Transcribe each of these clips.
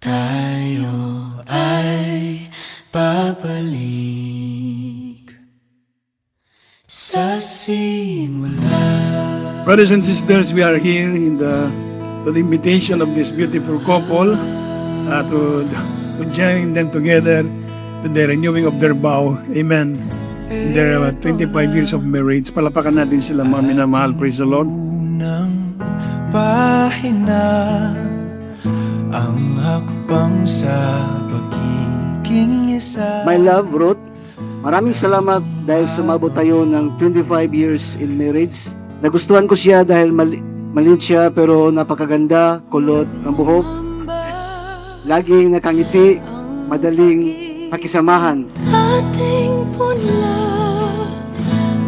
Tayo ay babalik sa simula. Brothers and sisters, we are here in the invitation of this beautiful couple to join them together to the renewing of their vow. Amen. In their 25 years of marriage. Palapakan natin sila mga minamahal. Praise the Lord. Unang pahina ang hakbang sa pagiging isa. My love, Ruth, maraming salamat dahil sumabot tayo ng 25 years in marriage. Nagustuhan ko siya dahil maliit siya pero napakaganda, kulot ng buhok. Laging nakangiti, madaling pakisamahan. Ating punla,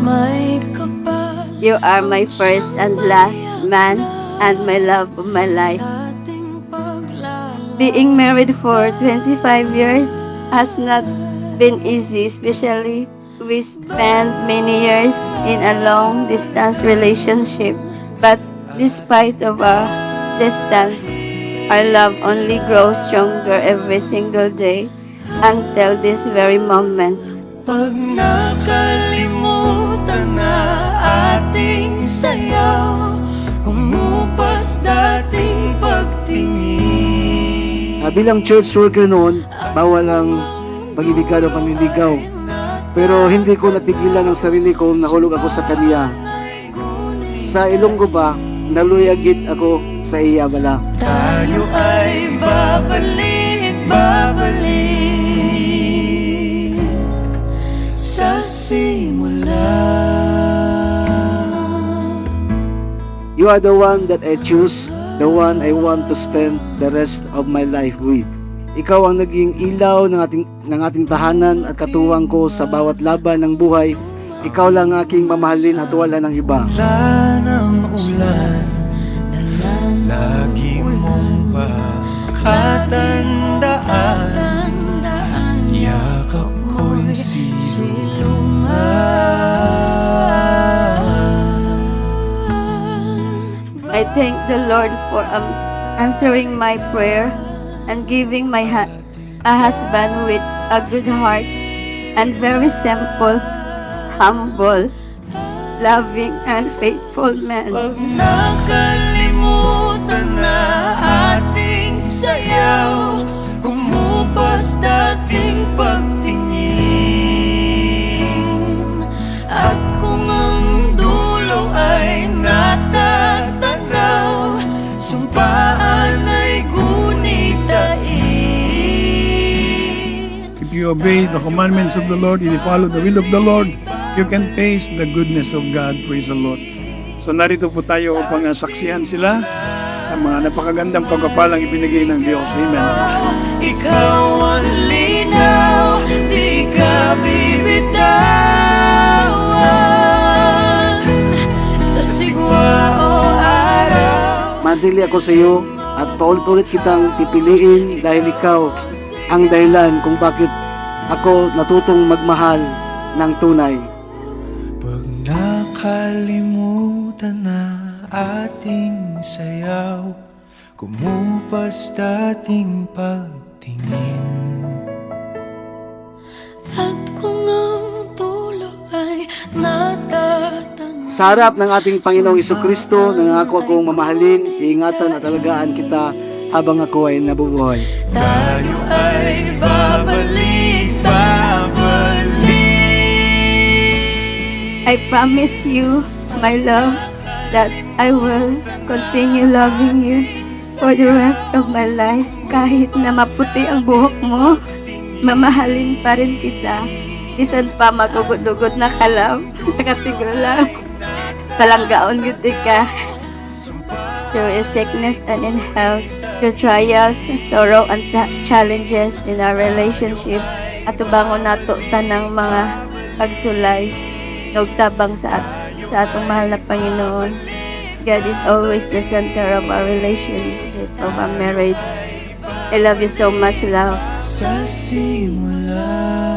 may kapal. You are my first and last man and my love of my life. Being married for 25 years has not been easy, especially we spent many years in a long-distance relationship. But despite of our distance, our love only grows stronger every single day until this very moment. Pag nakalimutan na ating sayaw, kumupas dating pagtingin. Bilang church worker noon, bawal ang pag-ibigan o panliligaw. Pero hindi ko napigilan ang sarili ko, nahulog ako sa kanya. Sa Ilonggo ba, naluyagit ako sa iya bala. Tayo ay babalik sa simula. You are the one that I choose, the one I want to spend the rest of my life with. Ikaw ang naging ilaw ng ating tahanan at katuwang ko sa bawat laban ng buhay. Ikaw lang aking mamahalin at wala ng iba. Wala ng ulan, lagi mong pakatandaan. Yakap ko'y I thank the Lord for answering my prayer and giving my a husband with a good heart and very simple, humble, loving, and faithful man. Pag nakalimutan na ating sayaw, kumupas dating pagtingin. At kung ang dulo ay natatanaw, sumpaan ay gunitain. If you obey the commandments of the Lord, if you follow the will of the Lord, you can taste the goodness of God. Praise the Lord. So narito po tayo upang saksihan sila sa mga napakagandang pagpapalang ibinigay ng Diyos. Amen. Ikaw ang linaw, di ka bibitawan sa sigwa o araw. Madili ako sa iyo at paulit-ulit kitang pipiliin dahil ikaw ang dahilan kung bakit ako natutong magmahal ng tunay. Pag nakalimutan na ating sayaw, kumupas dating pagtingin. At kung ang dulo ay natatanaw, Sa harap ng ating Panginoong Jesucristo, nangako akong mamahalin, iingatan at alagaan kita habang ako ay nabubuhay. Tayo ay babalik. I promise you, my love, that I will continue loving you for the rest of my life. Kahit na maputi ang buhok mo, mamahalin pa rin kita. Bisan pa magugod-ugod na kalaw, nakatigil lang. Palanggaon giti ka. Through sickness and in health, through trials, sorrow, and challenges in our relationship, at tubangon nato tanang mga pagsulay, nagtabang sa atong mahal na Panginoon. God is always the center of our relationship, of our marriage. I love you so much, love. Sa simula.